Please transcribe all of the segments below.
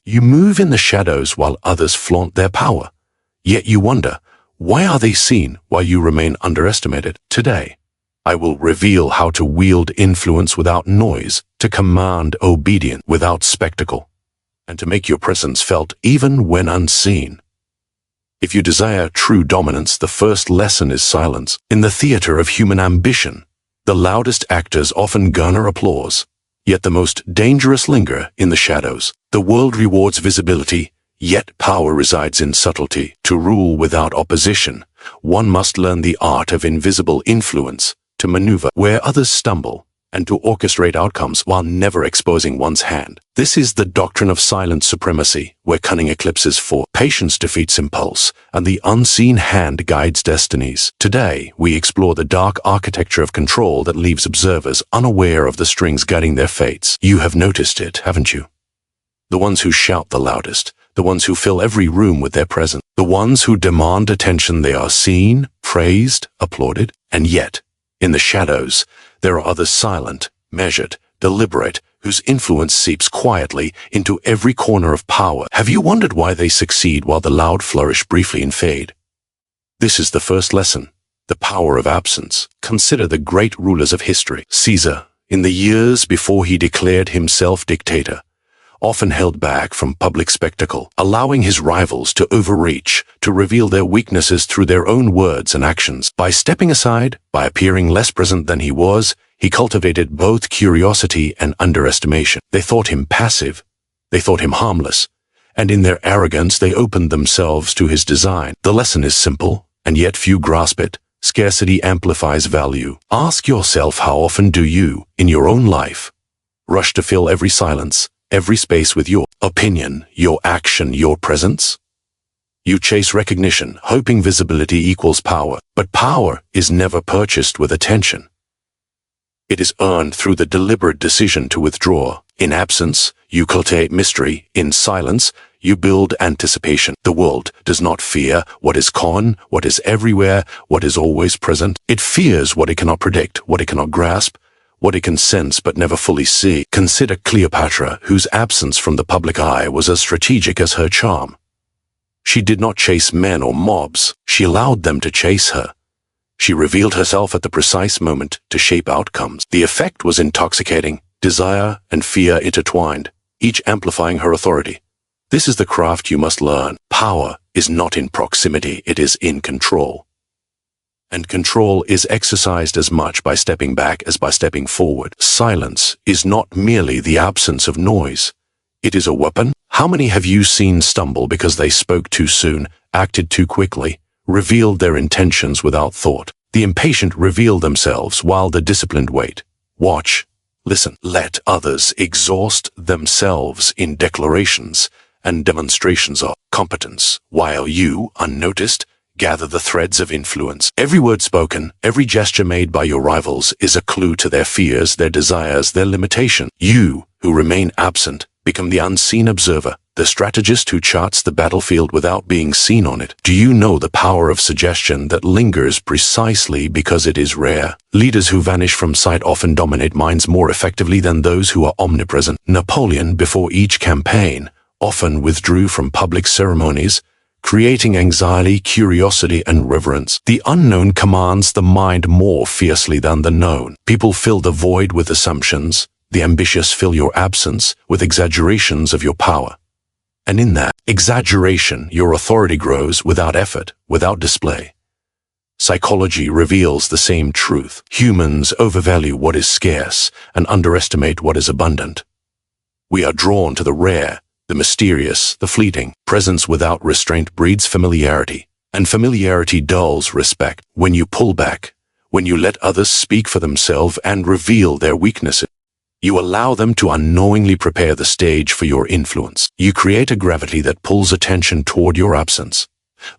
You move in the shadows while others flaunt their power. Yet you wonder, why are they seen while you remain underestimated? Today, I will reveal how to wield influence without noise, to command obedience without spectacle, and to make your presence felt even when unseen. If you desire true dominance, the first lesson is silence. In the theater of human ambition, the loudest actors often garner applause, yet the most dangerous linger in the shadows. The world rewards visibility, yet power resides in subtlety. To rule without opposition, one must learn the art of invisible influence, to maneuver where others stumble, and to orchestrate outcomes while never exposing one's hand. This is the doctrine of silent supremacy, where cunning eclipses force, patience defeats impulse, and the unseen hand guides destinies. Today, we explore the dark architecture of control that leaves observers unaware of the strings guiding their fates. You have noticed it, haven't you? The ones who shout the loudest, the ones who fill every room with their presence, the ones who demand attention. They are seen, praised, applauded, and yet, in the shadows, there are others silent, measured, deliberate, whose influence seeps quietly into every corner of power. Have you wondered why they succeed while the loud flourish briefly and fade? This is the first lesson, the power of absence. Consider the great rulers of history. Caesar, in the years before he declared himself dictator, often held back from public spectacle, allowing his rivals to overreach, to reveal their weaknesses through their own words and actions. By stepping aside, by appearing less present than he was, he cultivated both curiosity and underestimation. They thought him passive, they thought him harmless, and in their arrogance they opened themselves to his design. The lesson is simple, and yet few grasp it. Scarcity amplifies value. Ask yourself, how often do you, in your own life, rush to fill every silence, every space with your opinion, your action, your presence? You chase recognition, hoping visibility equals power, but power is never purchased with attention. It is earned through the deliberate decision to withdraw. In absence, you cultivate mystery. In silence, you build anticipation. The world does not fear what is common, what is everywhere, what is always present. It fears what it cannot predict, what it cannot grasp, what it can sense but never fully see. Consider Cleopatra, whose absence from the public eye was as strategic as her charm. She did not chase men or mobs. She allowed them to chase her. She revealed herself at the precise moment to shape outcomes. The effect was intoxicating, desire and fear intertwined, each amplifying her authority. This is the craft you must learn. Power is not in proximity, it is in control. And control is exercised as much by stepping back as by stepping forward. Silence is not merely the absence of noise. It is a weapon. How many have you seen stumble because they spoke too soon, acted too quickly, revealed their intentions without thought? The impatient reveal themselves while the disciplined wait. Watch, listen, let others exhaust themselves in declarations and demonstrations of competence, while you, unnoticed, gather the threads of influence. Every word spoken, every gesture made by your rivals is a clue to their fears, their desires, their limitation. You, who remain absent, become the unseen observer, the strategist who charts the battlefield without being seen on it. Do you know the power of suggestion that lingers precisely because it is rare? Leaders who vanish from sight often dominate minds more effectively than those who are omnipresent. Napoleon, before each campaign, often withdrew from public ceremonies, creating anxiety, curiosity, and reverence. The unknown commands the mind more fiercely than the known. People fill the void with assumptions. The ambitious fill your absence with exaggerations of your power. And in that exaggeration, your authority grows without effort, without display. Psychology reveals the same truth. Humans overvalue what is scarce and underestimate what is abundant. We are drawn to the rare, the mysterious, the fleeting. Presence without restraint breeds familiarity, and familiarity dulls respect. When you pull back, when you let others speak for themselves and reveal their weaknesses, you allow them to unknowingly prepare the stage for your influence. You create a gravity that pulls attention toward your absence,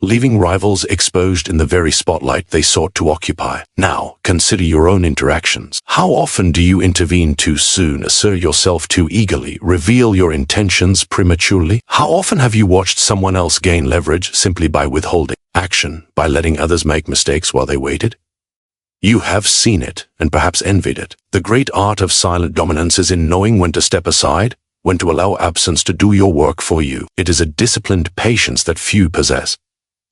leaving rivals exposed in the very spotlight they sought to occupy. Now, consider your own interactions. How often do you intervene too soon, assert yourself too eagerly, reveal your intentions prematurely? How often have you watched someone else gain leverage simply by withholding action, by letting others make mistakes while they waited? You have seen it, and perhaps envied it. The great art of silent dominance is in knowing when to step aside, when to allow absence to do your work for you. It is a disciplined patience that few possess,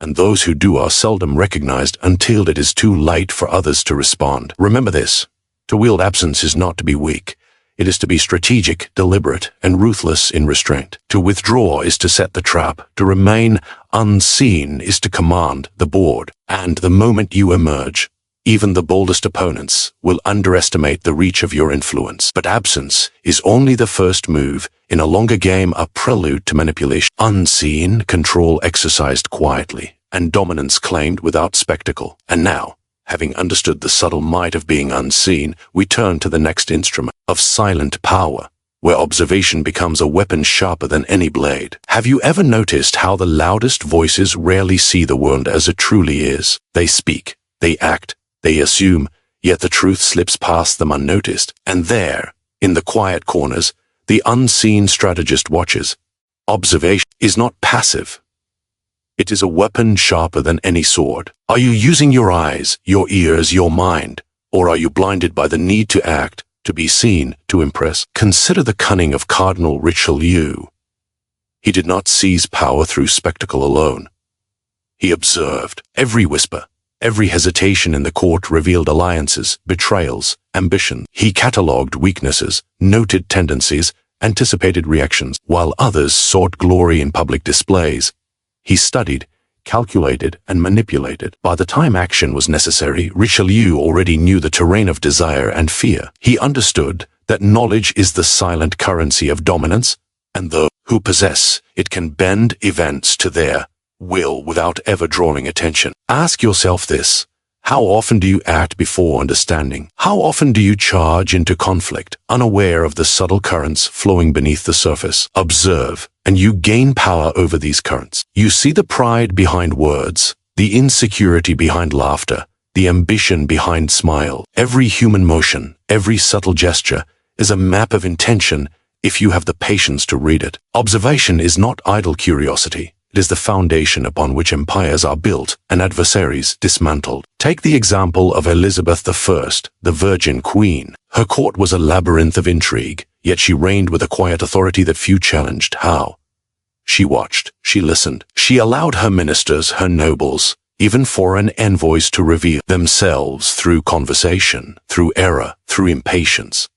and those who do are seldom recognized until it is too late for others to respond. Remember this: to wield absence is not to be weak. It is to be strategic, deliberate, and ruthless in restraint. To withdraw is to set the trap. To remain unseen is to command the board. And the moment you emerge, even the boldest opponents will underestimate the reach of your influence. But absence is only the first move in a longer game, a prelude to manipulation. Unseen, control exercised quietly, and dominance claimed without spectacle. And now, having understood the subtle might of being unseen, we turn to the next instrument of silent power, where observation becomes a weapon sharper than any blade. Have you ever noticed how the loudest voices rarely see the world as it truly is? They speak, they act, they assume, yet the truth slips past them unnoticed. And there, in the quiet corners, the unseen strategist watches. Observation is not passive. It is a weapon sharper than any sword. Are you using your eyes, your ears, your mind, or are you blinded by the need to act, to be seen, to impress? Consider the cunning of Cardinal Richelieu. He did not seize power through spectacle alone. He observed. Every whisper, every hesitation in the court revealed alliances, betrayals, ambition. He catalogued weaknesses, noted tendencies, anticipated reactions. While others sought glory in public displays, he studied, calculated, and manipulated. By the time action was necessary, Richelieu already knew the terrain of desire and fear. He understood that knowledge is the silent currency of dominance, and those who possess it can bend events to their will without ever drawing attention. Ask yourself this: how often do you act before understanding? How often do you charge into conflict, unaware of the subtle currents flowing beneath the surface? Observe, and you gain power over these currents. You see the pride behind words, the insecurity behind laughter, the ambition behind smile. Every human motion, every subtle gesture is a map of intention if you have the patience to read it. Observation is not idle curiosity. It is the foundation upon which empires are built and adversaries dismantled. Take the example of Elizabeth I, the Virgin Queen. Her court was a labyrinth of intrigue, yet she reigned with a quiet authority that few challenged. How? She watched, she listened, she allowed her ministers, her nobles, even foreign envoys to reveal themselves through conversation, through error, through impatience.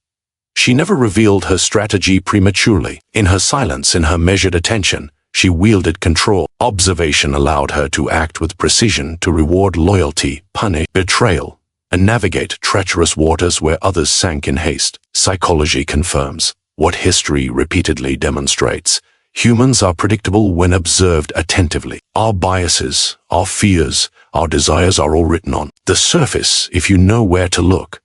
She never revealed her strategy prematurely. In her silence, in her measured attention, she wielded control. Observation allowed her to act with precision, to reward loyalty, punish betrayal, and navigate treacherous waters where others sank in haste. Psychology confirms what history repeatedly demonstrates. Humans are predictable when observed attentively. Our biases, our fears, our desires are all written on the surface if you know where to look.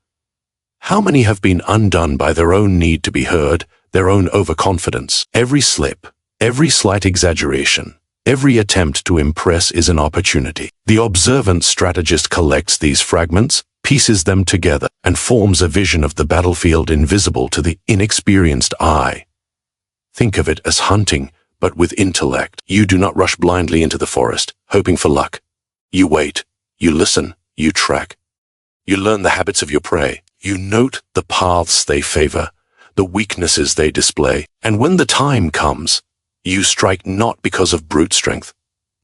How many have been undone by their own need to be heard, their own overconfidence? Every slip, every slight exaggeration, every attempt to impress is an opportunity. The observant strategist collects these fragments, pieces them together, and forms a vision of the battlefield invisible to the inexperienced eye. Think of it as hunting, but with intellect. You do not rush blindly into the forest, hoping for luck. You wait, you listen, you track. You learn the habits of your prey. You note the paths they favor, the weaknesses they display, and when the time comes, you strike not because of brute strength,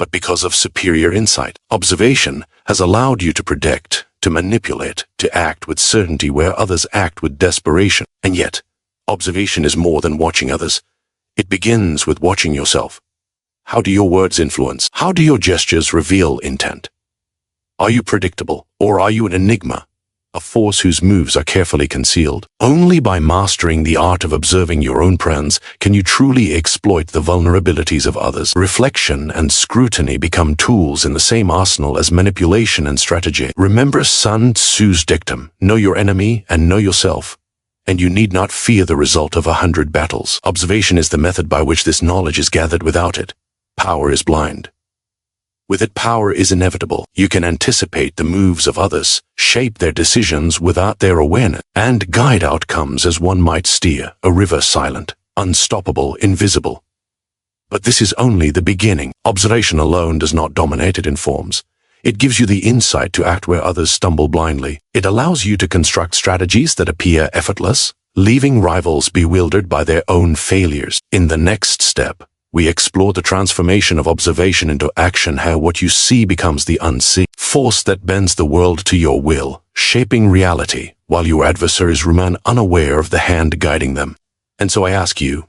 but because of superior insight. Observation has allowed you to predict, to manipulate, to act with certainty where others act with desperation. And yet, observation is more than watching others. It begins with watching yourself. How do your words influence? How do your gestures reveal intent? Are you predictable, or are you an enigma, a force whose moves are carefully concealed? Only by mastering the art of observing your own plans can you truly exploit the vulnerabilities of others. Reflection and scrutiny become tools in the same arsenal as manipulation and strategy. Remember Sun Tzu's dictum, know your enemy and know yourself, and you need not fear the result of 100 battles. Observation is the method by which this knowledge is gathered. Without it, power is blind. With it, power is inevitable. You can anticipate the moves of others, shape their decisions without their awareness, and guide outcomes as one might steer a river, silent, unstoppable, invisible. But this is only the beginning. Observation alone does not dominate, it informs. It gives you the insight to act where others stumble blindly. It allows you to construct strategies that appear effortless, leaving rivals bewildered by their own failures. In the next step, we explore the transformation of observation into action, how what you see becomes the unseen force that bends the world to your will, shaping reality, while your adversaries remain unaware of the hand guiding them. And so I ask you,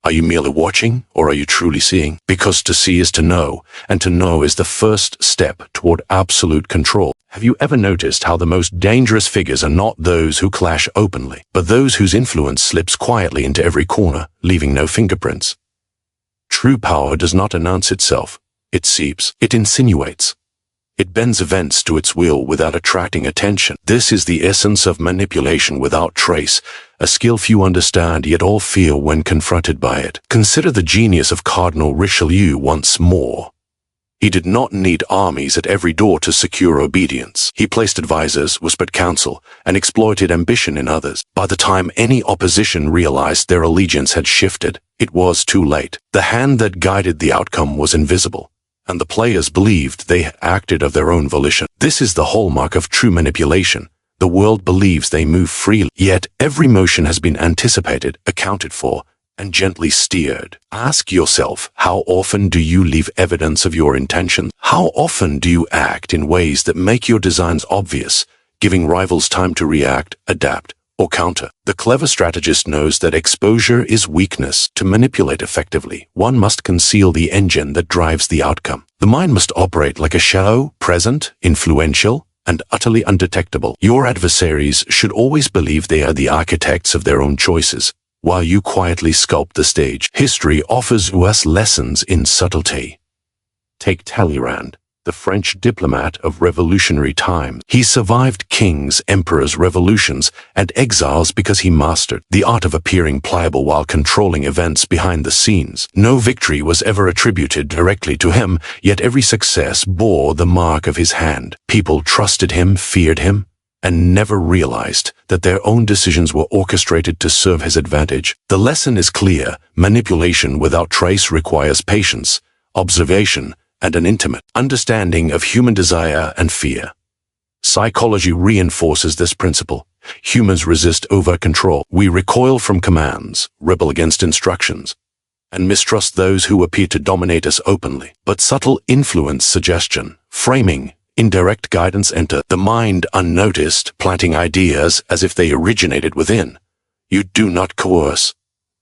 are you merely watching, or are you truly seeing? Because to see is to know, and to know is the first step toward absolute control. Have you ever noticed how the most dangerous figures are not those who clash openly, but those whose influence slips quietly into every corner, leaving no fingerprints? True power does not announce itself. It seeps. It insinuates. It bends events to its will without attracting attention. This is the essence of manipulation without trace, a skill few understand yet all feel when confronted by it. Consider the genius of Cardinal Richelieu once more. He did not need armies at every door to secure obedience. He placed advisors, whispered counsel, and exploited ambition in others. By the time any opposition realized their allegiance had shifted, it was too late. The hand that guided the outcome was invisible, and the players believed they acted of their own volition. This is the hallmark of true manipulation. The world believes they move freely, yet every motion has been anticipated, accounted for, and gently steered. Ask yourself, how often do you leave evidence of your intentions? How often do you act in ways that make your designs obvious, giving rivals time to react, adapt, or counter? The clever strategist knows that exposure is weakness. To manipulate effectively, one must conceal the engine that drives the outcome. The mind must operate like a shallow, present, influential, and utterly undetectable. Your adversaries should always believe they are the architects of their own choices, while you quietly sculpt the stage. History offers us lessons in subtlety. Take Talleyrand, the French diplomat of revolutionary times. He survived kings, emperors, revolutions, and exiles because he mastered the art of appearing pliable while controlling events behind the scenes. No victory was ever attributed directly to him, yet every success bore the mark of his hand. People trusted him, feared him, and never realized that their own decisions were orchestrated to serve his advantage. The lesson is clear. Manipulation without trace requires patience, observation, and an intimate understanding of human desire and fear. Psychology reinforces this principle. Humans resist over-control. We recoil from commands, rebel against instructions, and mistrust those who appear to dominate us openly. But subtle influence, suggestion, framing, indirect guidance enter the mind unnoticed, planting ideas as if they originated within. You do not coerce.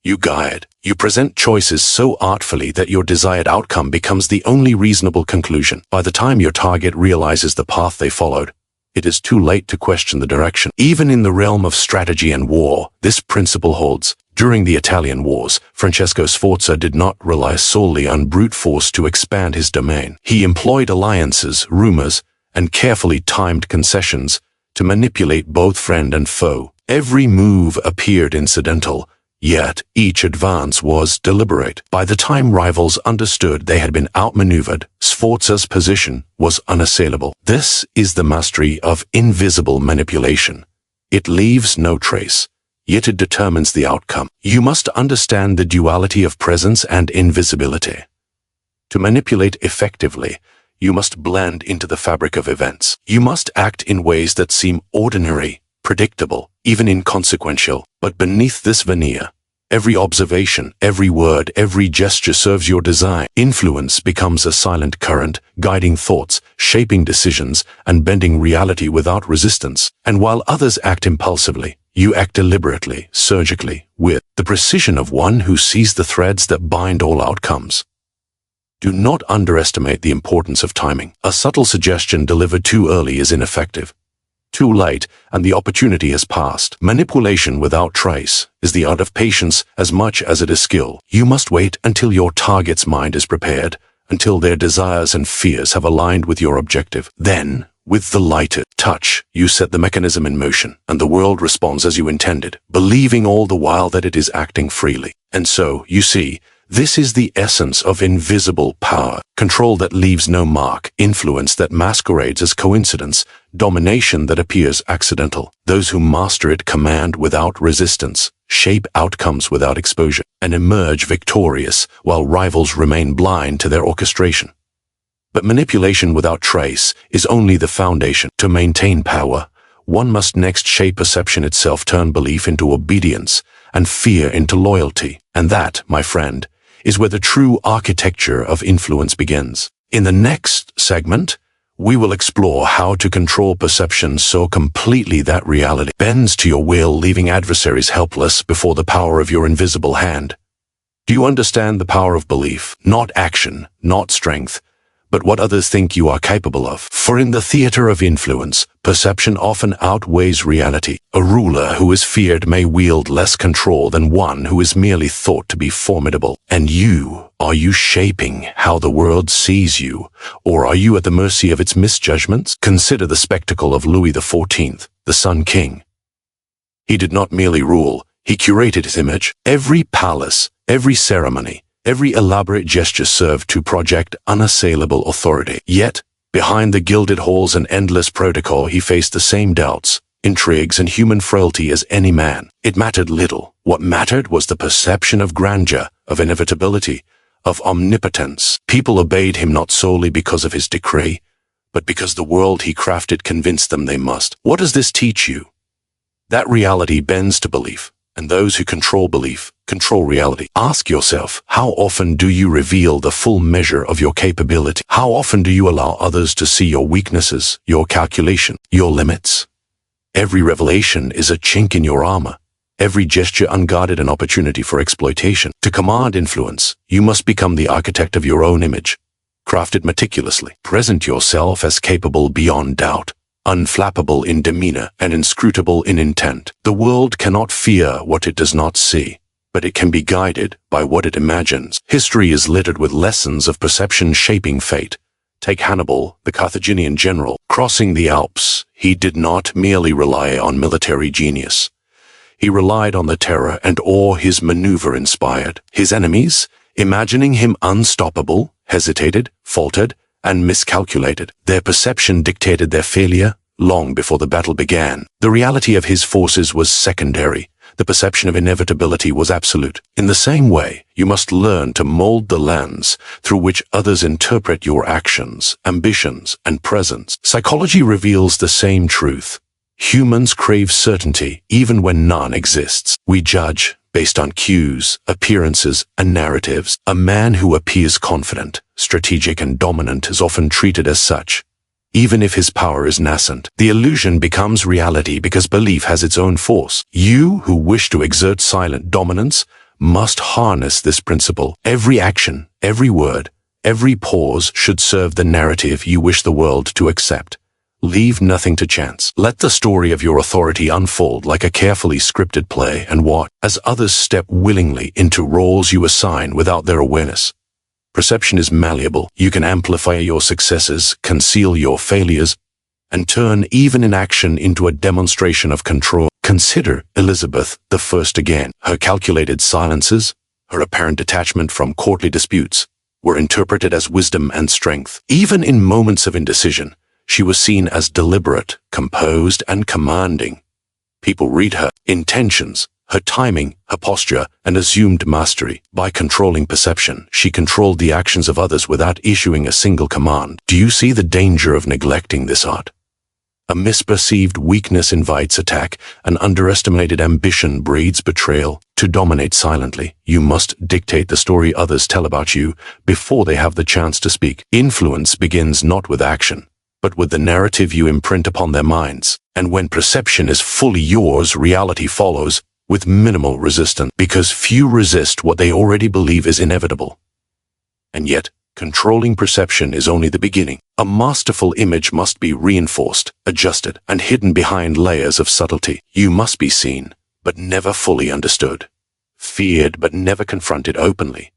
You guide. You present choices so artfully that your desired outcome becomes the only reasonable conclusion. By the time your target realizes the path they followed, it is too late to question the direction. Even in the realm of strategy and war, this principle holds. During the Italian wars, Francesco Sforza did not rely solely on brute force to expand his domain. He employed alliances, rumors, and carefully timed concessions to manipulate both friend and foe. Every move appeared incidental, yet each advance was deliberate. By the time rivals understood they had been outmaneuvered, Sforza's position was unassailable. This is the mastery of invisible manipulation. It leaves no trace, yet it determines the outcome. You must understand the duality of presence and invisibility. To manipulate effectively, you must blend into the fabric of events. You must act in ways that seem ordinary, predictable, even inconsequential. But beneath this veneer, every observation, every word, every gesture serves your design. Influence becomes a silent current, guiding thoughts, shaping decisions, and bending reality without resistance. And while others act impulsively, you act deliberately, surgically, with the precision of one who sees the threads that bind all outcomes. Do not underestimate the importance of timing. A subtle suggestion delivered too early is ineffective. Too late, and the opportunity has passed. Manipulation without trace is the art of patience as much as it is skill. You must wait until your target's mind is prepared, until their desires and fears have aligned with your objective. Then, with the lighted touch, you set the mechanism in motion, and the world responds as you intended, believing all the while that it is acting freely. And so, you see, this is the essence of invisible power. Control that leaves no mark, influence that masquerades as coincidence, domination that appears accidental. Those who master it command without resistance, shape outcomes without exposure, and emerge victorious while rivals remain blind to their orchestration. But manipulation without trace is only the foundation. To maintain power, one must next shape perception itself, turn belief into obedience, and fear into loyalty. And that, my friend, is where the true architecture of influence begins. In the next segment, we will explore how to control perception so completely that reality bends to your will, leaving adversaries helpless before the power of your invisible hand. Do you understand the power of belief? Not action, not strength, but what others think you are capable of. For in the theater of influence, perception often outweighs reality. A ruler who is feared may wield less control than one who is merely thought to be formidable. And are you shaping how the world sees you, or are you at the mercy of its misjudgments? Consider the spectacle of Louis XIV, the Sun King. He did not merely rule, he curated his image. Every palace, every ceremony, every elaborate gesture served to project unassailable authority. Yet, behind the gilded halls and endless protocol, he faced the same doubts, intrigues, and human frailty as any man. It mattered little. What mattered was the perception of grandeur, of inevitability, of omnipotence. People obeyed him not solely because of his decree, but because the world he crafted convinced them they must. What does this teach you? That reality bends to belief, and those who control belief control reality. Ask yourself, how often do you reveal the full measure of your capability? How often do you allow others to see your weaknesses, your calculation, your limits? Every revelation is a chink in your armor. Every gesture unguarded an opportunity for exploitation. To command influence, you must become the architect of your own image. Craft it meticulously. Present yourself as capable beyond doubt, unflappable in demeanor and inscrutable in intent. The world cannot fear what it does not see, but it can be guided by what it imagines. History is littered with lessons of perception shaping fate. Take Hannibal, the Carthaginian general. Crossing the Alps, he did not merely rely on military genius. He relied on the terror and awe his maneuver inspired. His enemies, imagining him unstoppable, hesitated, faltered, and miscalculated. Their perception dictated their failure long before the battle began. The reality of his forces was secondary. The perception of inevitability was absolute. In the same way, you must learn to mold the lens through which others interpret your actions, ambitions, and presence. Psychology reveals the same truth. Humans crave certainty even when none exists. We judge based on cues, appearances, and narratives. A man who appears confident, strategic, and dominant is often treated as such, even if his power is nascent. The illusion becomes reality because belief has its own force. You who wish to exert silent dominance must harness this principle. Every action, every word, every pause should serve the narrative you wish the world to accept. Leave nothing to chance. Let the story of your authority unfold like a carefully scripted play and watch as others step willingly into roles you assign without their awareness. Perception is malleable. You can amplify your successes, conceal your failures, and turn even inaction into a demonstration of control. Consider Elizabeth I again. Her calculated silences, her apparent detachment from courtly disputes, were interpreted as wisdom and strength. Even in moments of indecision, she was seen as deliberate, composed, and commanding. People read her intentions, her timing, her posture, and assumed mastery. By controlling perception, she controlled the actions of others without issuing a single command. Do you see the danger of neglecting this art? A misperceived weakness invites attack, an underestimated ambition breeds betrayal. To dominate silently, you must dictate the story others tell about you before they have the chance to speak. Influence begins not with action, but with the narrative you imprint upon their minds. And when perception is fully yours, reality follows with minimal resistance, because few resist what they already believe is inevitable. And yet, controlling perception is only the beginning. A masterful image must be reinforced, adjusted, and hidden behind layers of subtlety. You must be seen, but never fully understood. Feared, but never confronted openly.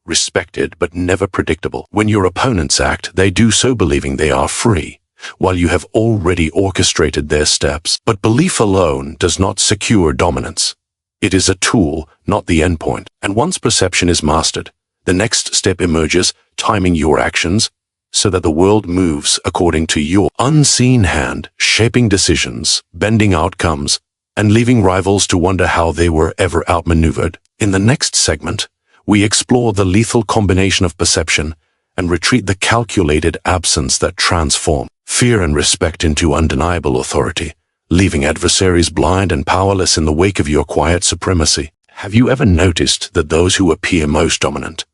Respected, but never predictable. When your opponents act, they do so believing they are free, while you have already orchestrated their steps. But belief alone does not secure dominance. It is a tool, not the endpoint. And once perception is mastered, the next step emerges, timing your actions so that the world moves according to your unseen hand, shaping decisions, bending outcomes, and leaving rivals to wonder how they were ever outmaneuvered. In the next segment, we explore the lethal combination of perception and retreat the calculated absence that transform fear and respect into undeniable authority, leaving adversaries blind and powerless in the wake of your quiet supremacy. Have you ever noticed that those who appear most dominant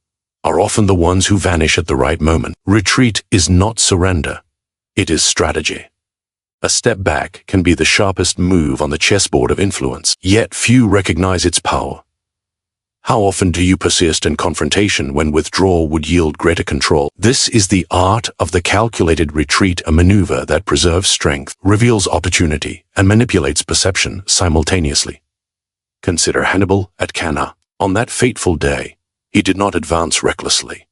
are often the ones who vanish at the right moment? Retreat is not surrender. It is strategy. A step back can be the sharpest move on the chessboard of influence, yet few recognize its power. How often do you persist in confrontation when withdrawal would yield greater control? This is the art of the calculated retreat, a maneuver that preserves strength, reveals opportunity, and manipulates perception simultaneously. Consider Hannibal at Cannae. On that fateful day, he did not advance recklessly.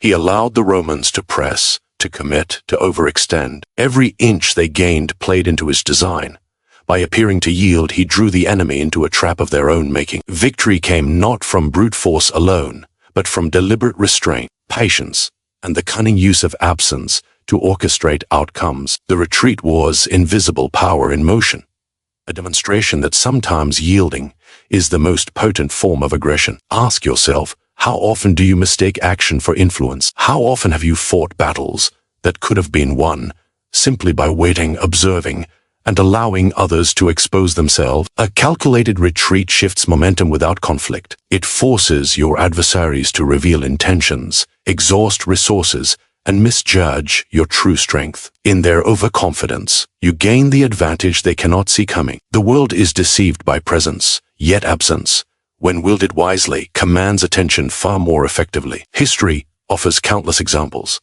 He allowed the Romans to press, to commit, to overextend. Every inch they gained played into his design. By appearing to yield, he drew the enemy into a trap of their own making. Victory came not from brute force alone, but from deliberate restraint, patience, and the cunning use of absence to orchestrate outcomes. The retreat was invisible power in motion, a demonstration that sometimes yielding is the most potent form of aggression. Ask yourself, how often do you mistake action for influence? How often have you fought battles that could have been won simply by waiting, observing, and allowing others to expose themselves? A calculated retreat shifts momentum without conflict. It forces your adversaries to reveal intentions, exhaust resources, and misjudge your true strength. In their overconfidence, you gain the advantage they cannot see coming. The world is deceived by presence, yet absence, when wielded wisely, commands attention far more effectively. History offers countless examples.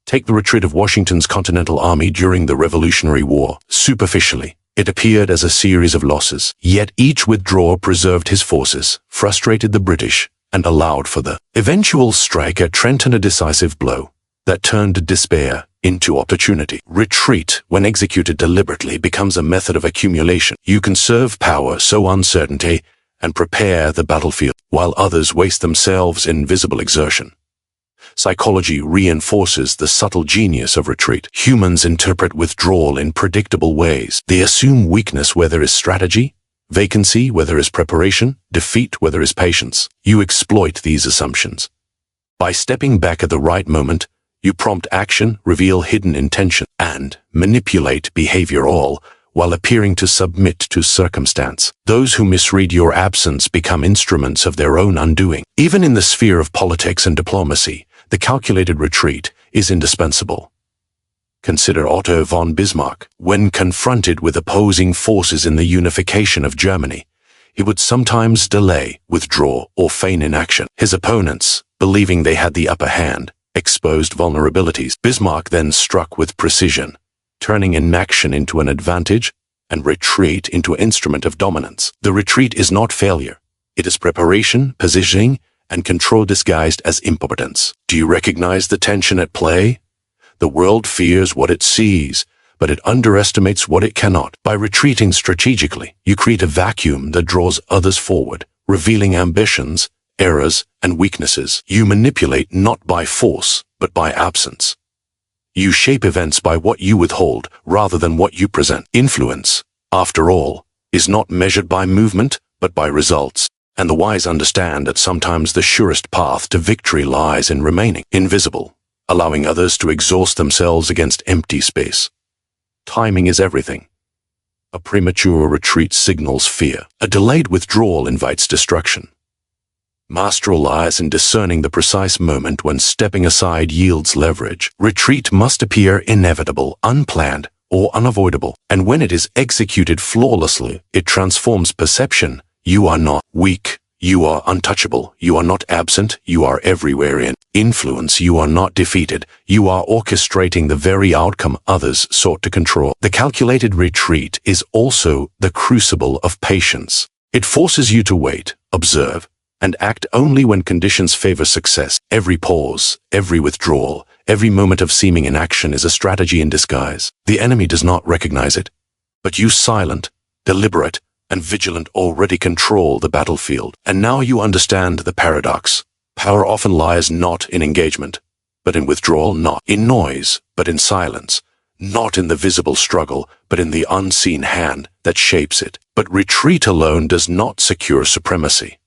Take the retreat of Washington's Continental Army during the Revolutionary War. Superficially, it appeared as a series of losses, yet each withdrawal preserved his forces, frustrated the British, and allowed for the eventual strike at Trenton, a decisive blow that turned despair into opportunity. Retreat, when executed deliberately, becomes a method of accumulation. You conserve power, sow uncertainty, and prepare the battlefield, while others waste themselves in visible exertion. Psychology reinforces the subtle genius of retreat. Humans interpret withdrawal in predictable ways. They assume weakness where there is strategy, vacancy where there is preparation, defeat where there is patience. You exploit these assumptions. By stepping back at the right moment, you prompt action, reveal hidden intention, and manipulate behavior, all while appearing to submit to circumstance. Those who misread your absence become instruments of their own undoing. Even in the sphere of politics and diplomacy, the calculated retreat is indispensable. Consider Otto von Bismarck. When confronted with opposing forces in the unification of Germany, he would sometimes delay, withdraw, or feign inaction. His opponents, believing they had the upper hand, exposed vulnerabilities. Bismarck then struck with precision, turning inaction into an advantage and retreat into an instrument of dominance. The retreat is not failure. It is preparation, positioning, and control disguised as impotence. Do you recognize the tension at play? The world fears what it sees, but it underestimates what it cannot. By retreating strategically, you create a vacuum that draws others forward, revealing ambitions, errors, and weaknesses. You manipulate not by force, but by absence. You shape events by what you withhold rather than what you present. Influence, after all, is not measured by movement, but by results. And the wise understand that sometimes the surest path to victory lies in remaining invisible, allowing others to exhaust themselves against empty space. Timing is everything. A premature retreat signals fear. A delayed withdrawal invites destruction. Mastery lies in discerning the precise moment when stepping aside yields leverage. Retreat must appear inevitable, unplanned, or unavoidable. And when it is executed flawlessly, it transforms perception. You are not weak. You are untouchable. You are not absent. You are everywhere in influence. You are not defeated. You are orchestrating the very outcome others sought to control. The calculated retreat is also the crucible of patience. It forces you to wait, observe, and act only when conditions favor success. Every pause, every withdrawal, every moment of seeming inaction is a strategy in disguise. The enemy does not recognize it, but you, silent, deliberate, and vigilant, already control the battlefield. And now you understand the paradox. Power often lies not in engagement, but in withdrawal, not in noise, but in silence, not in the visible struggle, but in the unseen hand that shapes it. But retreat alone does not secure supremacy.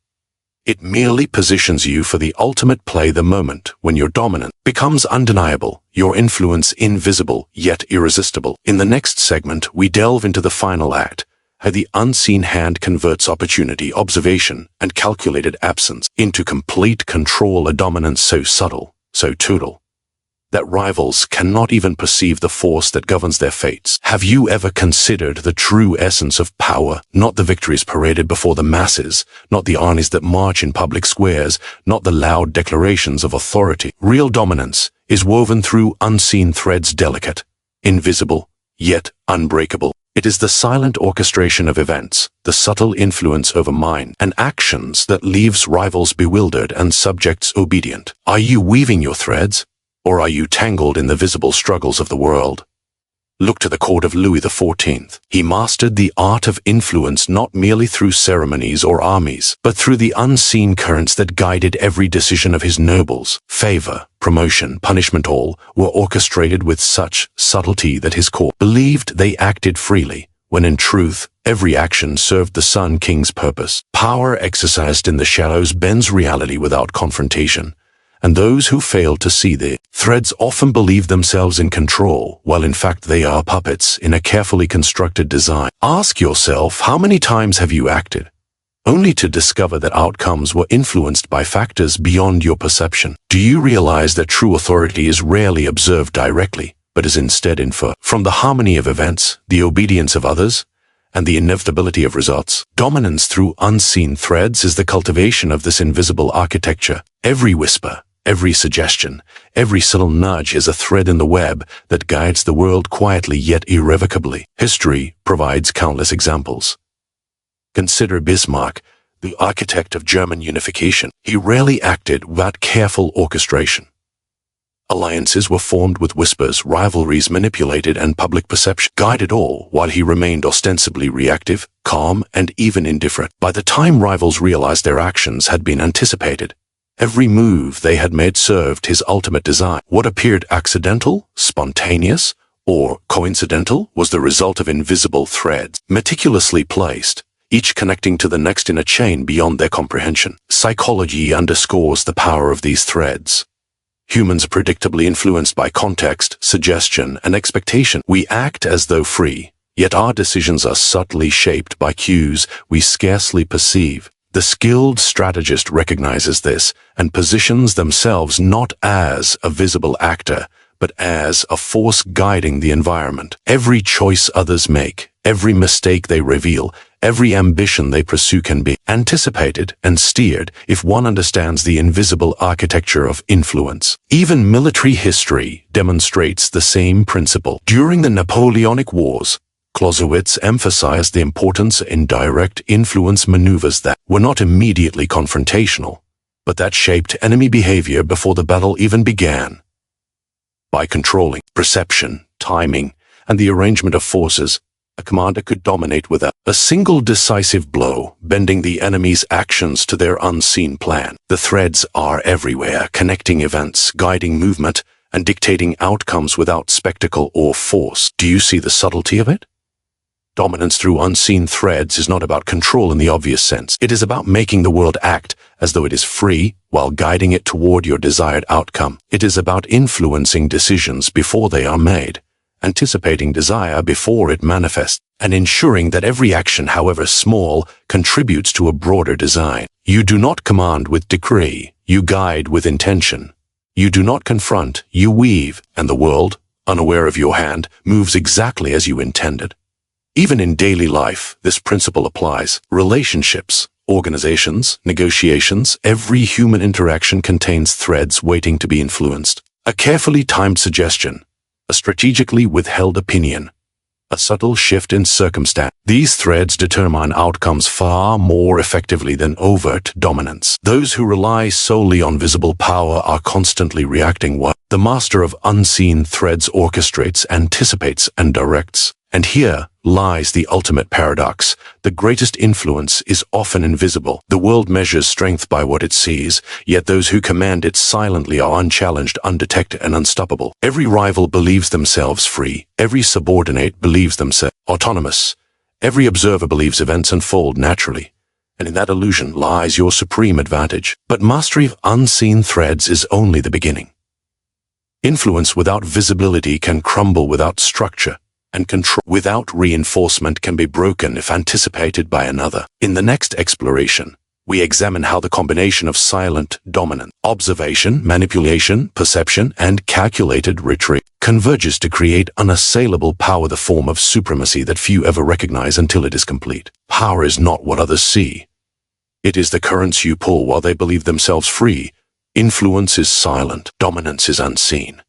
It merely positions you for the ultimate play the moment when your dominance becomes undeniable, your influence invisible yet irresistible. In the next segment, we delve into the final act, how the unseen hand converts opportunity, observation, and calculated absence into complete control, a dominance so subtle, so total, that rivals cannot even perceive the force that governs their fates. Have you ever considered the true essence of power? Not the victories paraded before the masses, not the armies that march in public squares, not the loud declarations of authority. Real dominance is woven through unseen threads, delicate, invisible, yet unbreakable. It is the silent orchestration of events, the subtle influence over mind and actions that leaves rivals bewildered and subjects obedient. Are you weaving your threads? Or are you tangled in the visible struggles of the world? Look to the court of Louis XIV. He mastered the art of influence not merely through ceremonies or armies, but through the unseen currents that guided every decision of his nobles. Favor, promotion, punishment, all were orchestrated with such subtlety that his court believed they acted freely, when in truth, every action served the Sun King's purpose. Power exercised in the shadows bends reality without confrontation, and those who fail to see the threads often believe themselves in control, while in fact they are puppets in a carefully constructed design. Ask yourself, how many times have you acted, only to discover that outcomes were influenced by factors beyond your perception? Do you realize that true authority is rarely observed directly, but is instead inferred from the harmony of events, the obedience of others, and the inevitability of results? Dominance through unseen threads is the cultivation of this invisible architecture. Every whisper, every suggestion, every subtle nudge is a thread in the web that guides the world quietly yet irrevocably. History provides countless examples. Consider Bismarck, the architect of German unification. He rarely acted without careful orchestration. Alliances were formed with whispers, rivalries manipulated, and public perception guided all, while he remained ostensibly reactive, calm, and even indifferent. By the time rivals realized their actions had been anticipated, every move they had made served his ultimate design. What appeared accidental, spontaneous, or coincidental was the result of invisible threads, meticulously placed, each connecting to the next in a chain beyond their comprehension. Psychology underscores the power of these threads. Humans are predictably influenced by context, suggestion, and expectation. We act as though free, yet our decisions are subtly shaped by cues we scarcely perceive. The skilled strategist recognizes this and positions themselves not as a visible actor, but as a force guiding the environment. Every choice others make, every mistake they reveal, every ambition they pursue can be anticipated and steered if one understands the invisible architecture of influence. Even military history demonstrates the same principle. During the Napoleonic Wars, Clausewitz emphasized the importance in direct influence maneuvers that were not immediately confrontational, but that shaped enemy behavior before the battle even began. By controlling perception, timing, and the arrangement of forces, a commander could dominate with a single decisive blow, bending the enemy's actions to their unseen plan. The threads are everywhere, connecting events, guiding movement, and dictating outcomes without spectacle or force. Do you see the subtlety of it? Dominance through unseen threads is not about control in the obvious sense. It is about making the world act as though it is free while guiding it toward your desired outcome. It is about influencing decisions before they are made, anticipating desire before it manifests, and ensuring that every action, however small, contributes to a broader design. You do not command with decree, you guide with intention. You do not confront, you weave, and the world, unaware of your hand, moves exactly as you intended. Even in daily life, this principle applies. Relationships, organizations, negotiations, every human interaction contains threads waiting to be influenced. A carefully timed suggestion, a strategically withheld opinion, a subtle shift in circumstance. These threads determine outcomes far more effectively than overt dominance. Those who rely solely on visible power are constantly reacting, while the master of unseen threads orchestrates, anticipates, and directs. And here lies the ultimate paradox. The greatest influence is often invisible. The world measures strength by what it sees, yet those who command it silently are unchallenged, undetected, and unstoppable. Every rival believes themselves free. Every subordinate believes themselves autonomous. Every observer believes events unfold naturally. and in that illusion lies your supreme advantage. But mastery of unseen threads is only the beginning. Influence without visibility can crumble without structure, and control without reinforcement can be broken if anticipated by another. In the next exploration, we examine how the combination of silent dominance, observation, manipulation, perception, and calculated retreat converges to create unassailable power, the form of supremacy that few ever recognize until it is complete. Power is not what others see. It is the currents you pull while they believe themselves free. Influence is silent, dominance is unseen.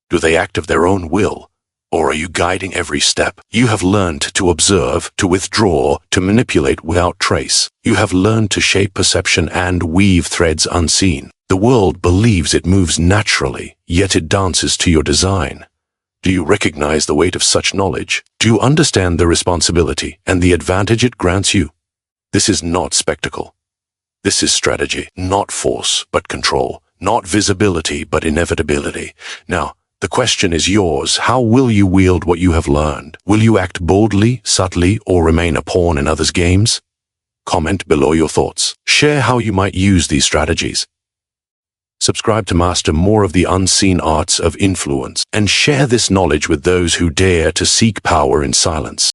Do they act of their own will, or are you guiding every step? You have learned to observe, to withdraw, to manipulate without trace. You have learned to shape perception and weave threads unseen. The world believes it moves naturally, yet it dances to your design. Do you recognize the weight of such knowledge? Do you understand the responsibility and the advantage it grants you? This is not spectacle. This is strategy, not force, but control, not visibility, but inevitability. Now, the question is yours. How will you wield what you have learned? Will you act boldly, subtly, or remain a pawn in others' games? Comment below your thoughts. Share how you might use these strategies. Subscribe to master more of the unseen arts of influence, and share this knowledge with those who dare to seek power in silence.